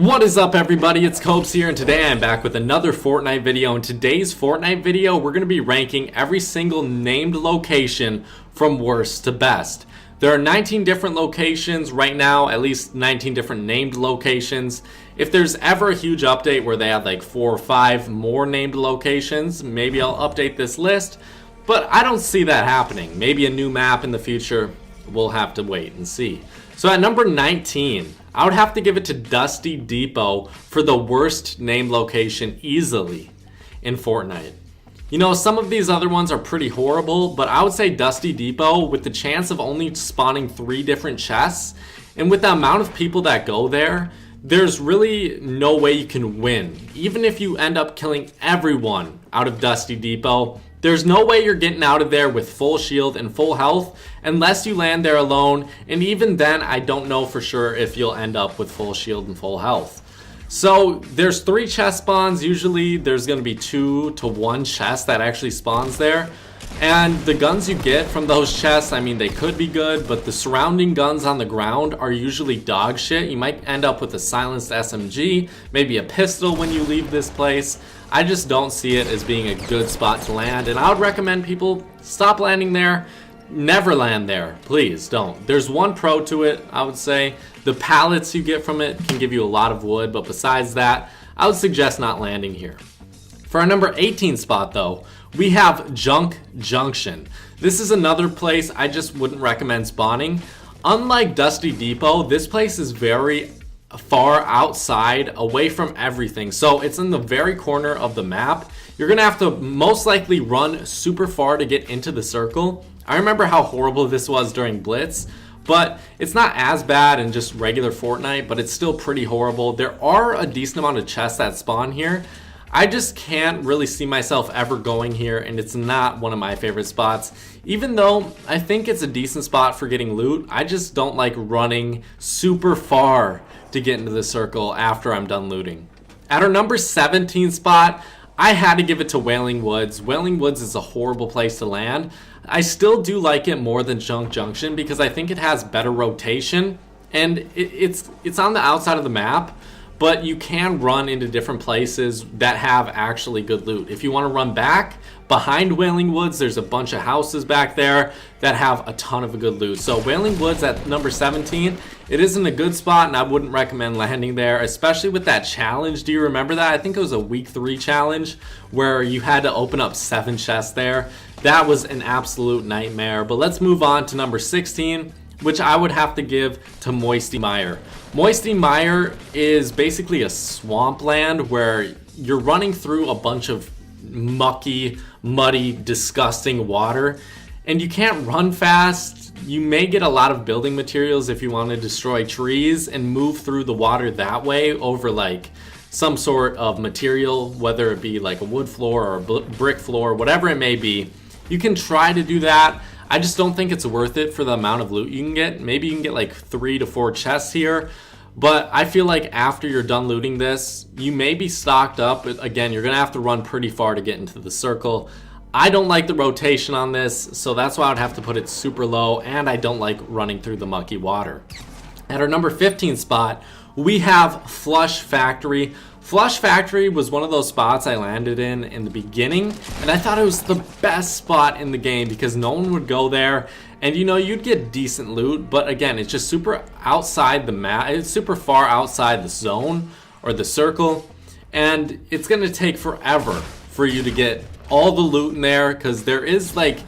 What is up, everybody? It's Copes here, and today I'm back with another Fortnite video. In today's Fortnite video, we're going to be ranking every single named location from worst to best. There are 19 different locations right now, at least 19 different named locations. If there's ever a huge update where they have like 4 or 5 more named locations, maybe I'll update this list, but I don't see that happening. Maybe a new map in the future. We'll have to wait and see. So at number 19, I would have to give it to Dusty Depot for the worst named location easily in Fortnite. You know, some of these other ones are pretty horrible, but I would say Dusty Depot, with the chance of only spawning 3 different chests, and with the amount of people that go there, there's really no way you can win. Even if you end up killing everyone out of Dusty Depot, there's no way you're getting out of there with full shield and full health unless you land there alone, and even then I don't know for sure if you'll end up with full shield and full health. So there's 3 chest spawns. Usually there's going to be 2 to 1 chest that actually spawns there, and the guns you get from those chests, I mean, they could be good, but the surrounding guns on the ground are usually dog shit. You might end up with a silenced SMG, maybe a pistol when you leave this place. I just don't see it as being a good spot to land, and I would recommend people stop landing there. Never land there, please don't. There's one pro to it, I would say. The pallets you get from it can give you a lot of wood, but besides that, I would suggest not landing here. For our number 18 spot though, we have Junction. This is another place I just wouldn't recommend spawning. Unlike Dusty Depot, this place is very far outside, away from everything. So it's in the very corner of the map. You're gonna have to most likely run super far to get into the circle. I remember how horrible this was during Blitz, but it's not as bad in just regular Fortnite, but it's still pretty horrible. There are a decent amount of chests that spawn here. I just can't really see myself ever going here, and it's not one of my favorite spots. Even though I think it's a decent spot for getting loot, I just don't like running super far to get into the circle after I'm done looting. At our number 17 spot, I had to give it to Wailing Woods. Wailing Woods is a horrible place to land. I still do like it more than Junction because I think it has better rotation, and it's on the outside of the map, but you can run into different places that have actually good loot. If you want to run back behind Wailing Woods, there's a bunch of houses back there that have a ton of good loot. So Wailing Woods at number 17, it isn't a good spot, and I wouldn't recommend landing there, especially with that challenge. Do you remember that? I think it was a week 3 challenge where you had to open up 7 chests there. That was an absolute nightmare. But let's move on to number 16, which I would have to give to Moisty Meier. Moisty Meier is basically a swampland where you're running through a bunch of mucky, muddy, disgusting water, and you can't run fast. You may get a lot of building materials if you want to destroy trees and move through the water that way over like some sort of material, whether it be like a wood floor or a brick floor, whatever it may be. You can try to do that. I just don't think it's worth it for the amount of loot you can get. Maybe you can get like 3 to 4 chests here, but I feel like after you're done looting this, you may be stocked up. Again, you're gonna have to run pretty far to get into the circle. I don't like the rotation on this, so that's why I would have to put it super low, and I don't like running through the mucky water. At our number 15 spot, we have Flush Factory. Flush Factory was one of those spots I landed in the beginning, and I thought it was the best spot in the game because no one would go there, and you know, you'd get decent loot, but again, it's just super outside the map. It's super far outside the zone or the circle, and it's gonna take forever for you to get all the loot in there because there is like,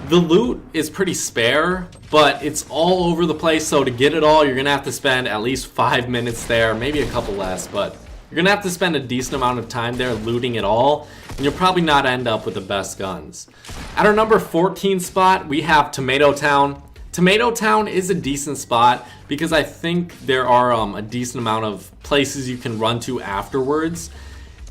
the loot is pretty spare, but it's all over the place. So to get it all, you're gonna have to spend at least 5 minutes there, maybe a couple less, but you're gonna have to spend a decent amount of time there looting it all, and you'll probably not end up with the best guns. At our number 14 spot, we have Tomato Town. Tomato Town is a decent spot because I think there are a decent amount of places you can run to afterwards.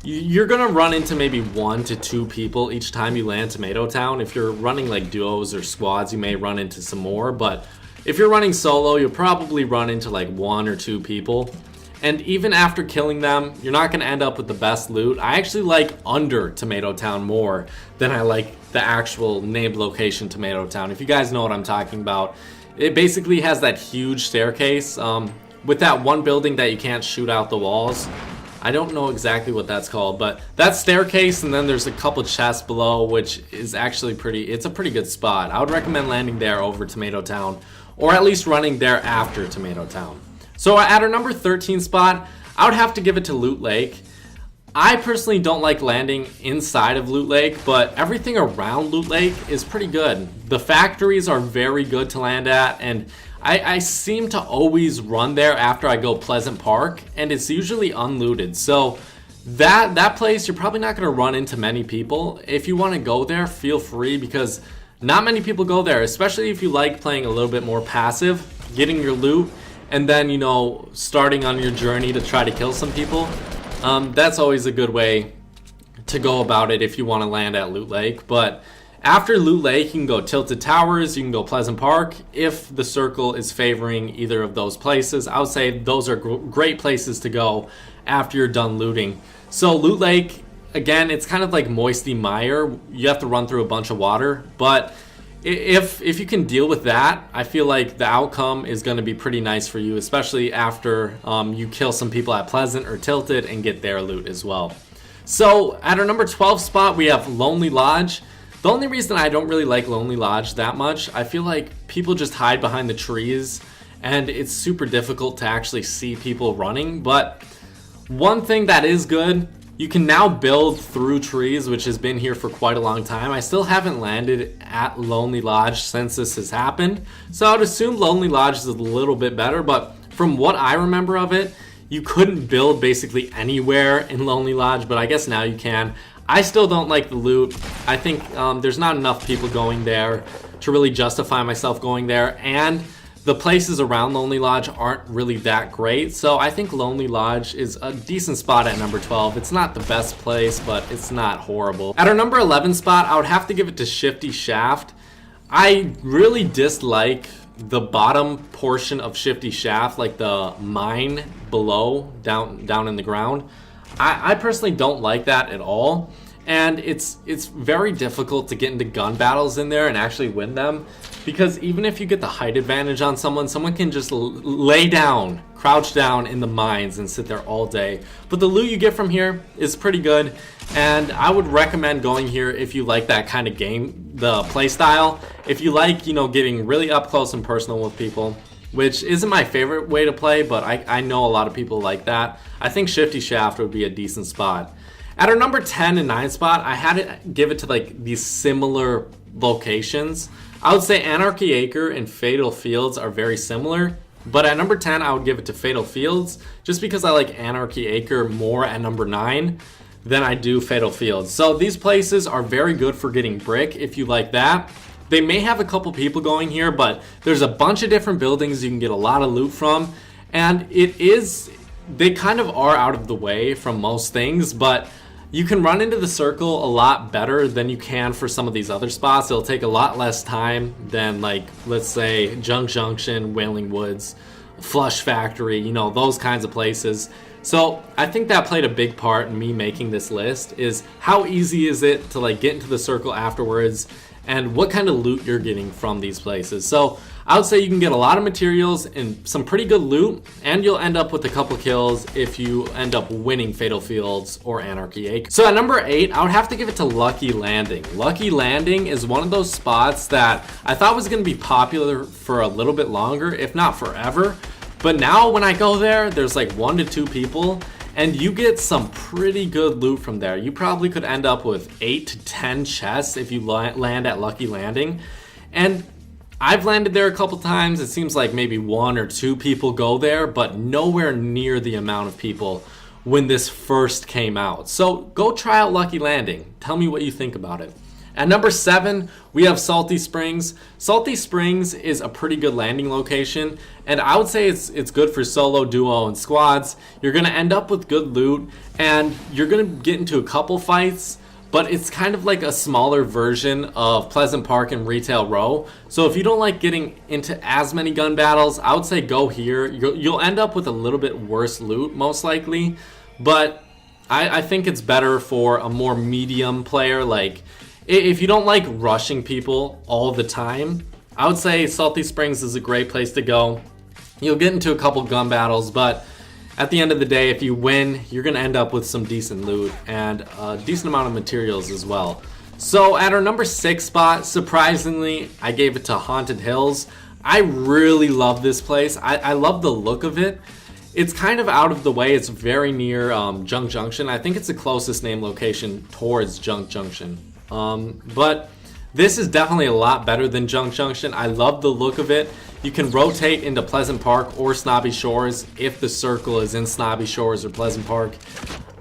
You're gonna run into maybe 1 to 2 people each time you land Tomato Town. If you're running like duos or squads, you may run into some more, but if you're running solo, you'll probably run into like 1 or 2 people. And even after killing them, you're not going to end up with the best loot. I actually like under Tomato Town more than I like the actual named location Tomato Town. If you guys know what I'm talking about, it basically has that huge staircase. with that one building that you can't shoot out the walls. I don't know exactly what that's called, but that staircase, and then there's a couple chests below, which is actually it's a pretty good spot. I would recommend landing there over Tomato Town, or at least running there after Tomato Town. So at our number 13 spot, I would have to give it to Loot Lake. I personally don't like landing inside of Loot Lake, but everything around Loot Lake is pretty good. The factories are very good to land at, and I seem to always run there after I go Pleasant Park, and it's usually unlooted. So that place, you're probably not going to run into many people. If you want to go there, feel free, because not many people go there, especially if you like playing a little bit more passive, getting your loot, and then, you know, starting on your journey to try to kill some people. That's always a good way to go about it if you want to land at Loot Lake. But after Loot Lake, you can go Tilted Towers, you can go Pleasant Park. If the circle is favoring either of those places, I would say those are great places to go after you're done looting. So Loot Lake, again, it's kind of like Moisty Meier. You have to run through a bunch of water, but if you can deal with that, I feel like the outcome is going to be pretty nice for you, especially after you kill some people at Pleasant or Tilted and get their loot as well. So at our number 12 spot, we have Lonely Lodge. The only reason I don't really like Lonely Lodge that much, I feel like people just hide behind the trees and it's super difficult to actually see people running. But one thing that is good, you can now build through trees, which has been here for quite a long time. I still haven't landed at Lonely Lodge since this has happened, so I would assume Lonely Lodge is a little bit better, but from what I remember of it, you couldn't build basically anywhere in Lonely Lodge, but I guess now you can. I still don't like the loot. I think there's not enough people going there to really justify myself going there, and the places around Lonely Lodge aren't really that great, so I think Lonely Lodge is a decent spot at number 12. It's not the best place, but it's not horrible. At our number 11 spot, I would have to give it to Shifty Shaft. I really dislike the bottom portion of Shifty Shaft, like the mine below, down in the ground. I personally don't like that at all, and it's very difficult to get into gun battles in there and actually win them, because even if you get the height advantage on someone can just lay down, crouch down in the mines and sit there all day. But the loot you get from here is pretty good, and I would recommend going here if you like that kind of game, the play style. If you like, you know, getting really up close and personal with people, which isn't my favorite way to play, but I know a lot of people like that. I think Shifty Shaft would be a decent spot. At our number 10 and 9 spot, I had to give it to like these similar locations. I would say Anarchy Acre and Fatal Fields are very similar, but at number 10, I would give it to Fatal Fields, just because I like Anarchy Acre more at number 9 than I do Fatal Fields. So these places are very good for getting brick if you like that. They may have a couple people going here, but there's a bunch of different buildings you can get a lot of loot from, and they kind of are out of the way from most things, but you can run into the circle a lot better than you can for some of these other spots. It'll take a lot less time than, like, let's say Junction, Wailing Woods, Flush Factory, you know, those kinds of places. So I think that played a big part in me making this list, is how easy is it to like get into the circle afterwards and what kind of loot you're getting from these places. So I would say you can get a lot of materials and some pretty good loot, and you'll end up with a couple kills if you end up winning Fatal Fields or Anarchy Acre. So at number 8, I would have to give it to Lucky Landing. Lucky Landing is one of those spots that I thought was going to be popular for a little bit longer, if not forever. But now when I go there, there's like 1 to 2 people, and you get some pretty good loot from there. You probably could end up with 8 to 10 chests if you land at Lucky Landing. And I've landed there a couple times. It seems like maybe 1 or 2 people go there, but nowhere near the amount of people when this first came out. So go try out Lucky Landing. Tell me what you think about it. At number 7, we have Salty Springs. Salty Springs is a pretty good landing location, and I would say it's good for solo, duo, and squads. You're going to end up with good loot, and you're going to get into a couple fights, but it's kind of like a smaller version of Pleasant Park and Retail Row. So if you don't like getting into as many gun battles, I would say go here. You'll end up with a little bit worse loot, most likely, but I think it's better for a more medium player. Like, if you don't like rushing people all the time, I would say Salty Springs is a great place to go. You'll get into a couple gun battles, but at the end of the day, if you win, you're going to end up with some decent loot and a decent amount of materials as well. So at our number 6 spot, surprisingly, I gave it to Haunted Hills. I really love this place. I love the look of it. It's kind of out of the way. It's very near Junction. I think it's the closest named location towards Junction. But this is definitely a lot better than Junction. I love the look of it. You can rotate into Pleasant Park or Snobby Shores if the circle is in Snobby Shores or Pleasant Park.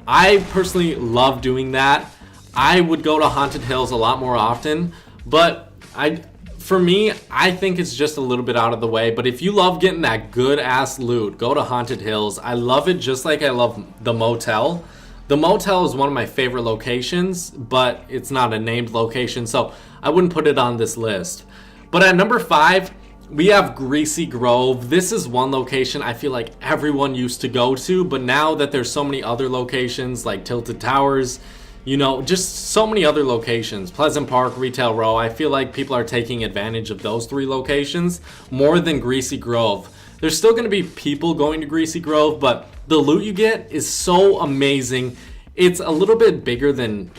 I personally love doing that. I would go to Haunted Hills a lot more often, but for me, I think it's just a little bit out of the way. But if you love getting that good ass loot, go to Haunted Hills. I love it just like I love the motel. The motel is one of my favorite locations, but it's not a named location, so I wouldn't put it on this list. But at number 5, we have Gracie Grove. This is one location I feel like everyone used to go to, but now that there's so many other locations like Tilted Towers, you know, just so many other locations, Pleasant Park, Retail Row, I feel like people are taking advantage of those 3 locations more than Gracie Grove. There's still going to be people going to Gracie Grove, but the loot you get is so amazing. It's a little bit bigger than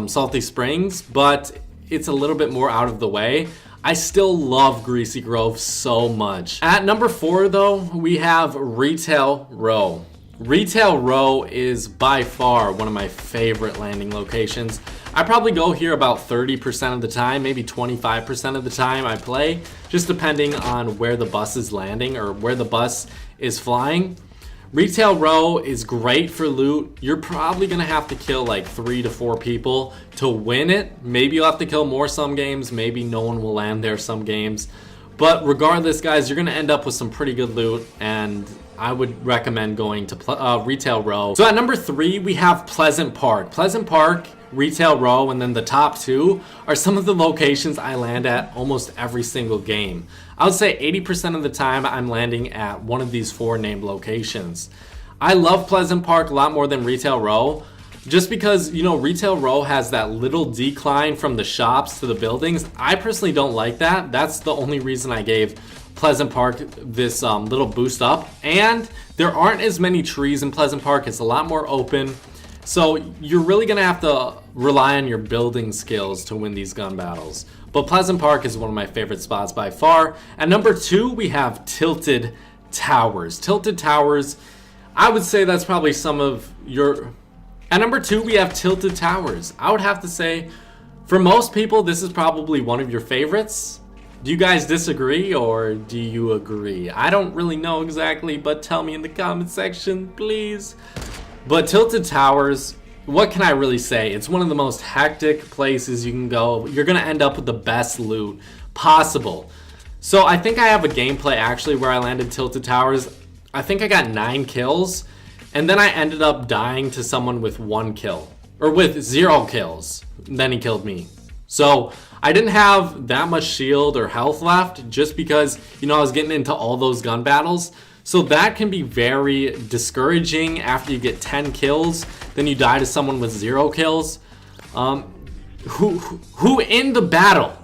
Salty Springs, but it's a little bit more out of the way. I still love Gracie Grove so much. At number 4, though, we have Retail Row. Retail Row is by far one of my favorite landing locations. I probably go here about 30% of the time, maybe 25% of the time I play, just depending on where the bus is landing or where the bus is flying. Retail Row is great for loot. You're probably gonna have to kill like 3 to 4 people to win it. Maybe you'll have to kill more some games. Maybe no one will land there some games. But regardless, guys, you're gonna end up with some pretty good loot, and I would recommend going to Retail Row. So at number 3, we have Pleasant Park. Pleasant Park, Retail Row, and then the top 2 are some of the locations I land at almost every single game. I would say 80% of the time I'm landing at one of these 4 named locations. I love Pleasant Park a lot more than Retail Row, just because, you know, Retail Row has that little decline from the shops to the buildings. I personally don't like that. That's the only reason I gave Pleasant Park this little boost up. And there aren't as many trees in Pleasant Park. It's a lot more open. So you're really going to have to rely on your building skills to win these gun battles. But Pleasant Park is one of my favorite spots by far. At number 2, we have Tilted Towers. Tilted Towers, I would say that's probably some of your... At number 2, we have Tilted Towers. I would have to say, for most people, this is probably one of your favorites. Do you guys disagree or do you agree? I don't really know exactly, but tell me in the comment section, please. But Tilted Towers, what can I really say? It's one of the most hectic places you can go. You're going to end up with the best loot possible. So I think I have a gameplay actually where I landed Tilted Towers. I think I got 9 kills. And then I ended up dying to someone with 1 kill. Or with 0 kills. Then he killed me. So I didn't have that much shield or health left just because, you know, I was getting into all those gun battles. So that can be very discouraging after you get 10 kills. Then you die to someone with 0 kills. Who in the battle,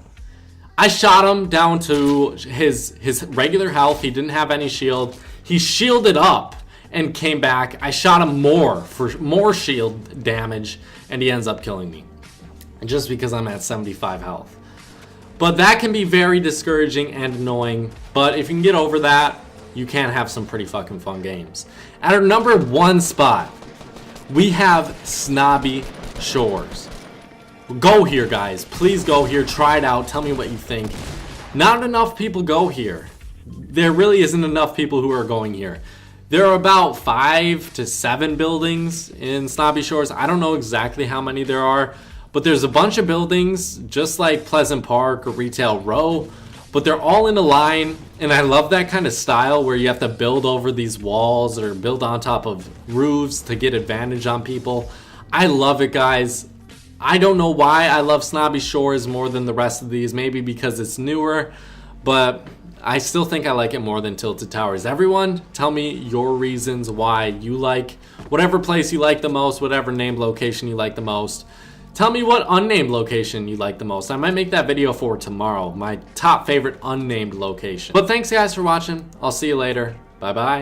I shot him down to his regular health. He didn't have any shield. He shielded up and came back. I shot him more for more shield damage, and he ends up killing me just because I'm at 75 health. But that can be very discouraging and annoying. But if you can get over that, you can have some pretty fucking fun games. At our number 1 spot, we have Snobby Shores. Go here, guys. Please go here. Try it out. Tell me what you think. Not enough people go here. There really isn't enough people who are going here. There are about 5 to 7 buildings in Snobby Shores. I don't know exactly how many there are, but there's a bunch of buildings just like Pleasant Park or Retail Row, but they're all in a line, and I love that kind of style where you have to build over these walls or build on top of roofs to get advantage on people. I love it, guys. I don't know why I love Snobby Shores more than the rest of these, maybe because it's newer, but I still think I like it more than Tilted Towers. Everyone, tell me your reasons why you like whatever place you like the most, whatever named location you like the most. Tell me what unnamed location you like the most. I might make that video for tomorrow, my top favorite unnamed location. But thanks guys for watching. I'll see you later. Bye bye.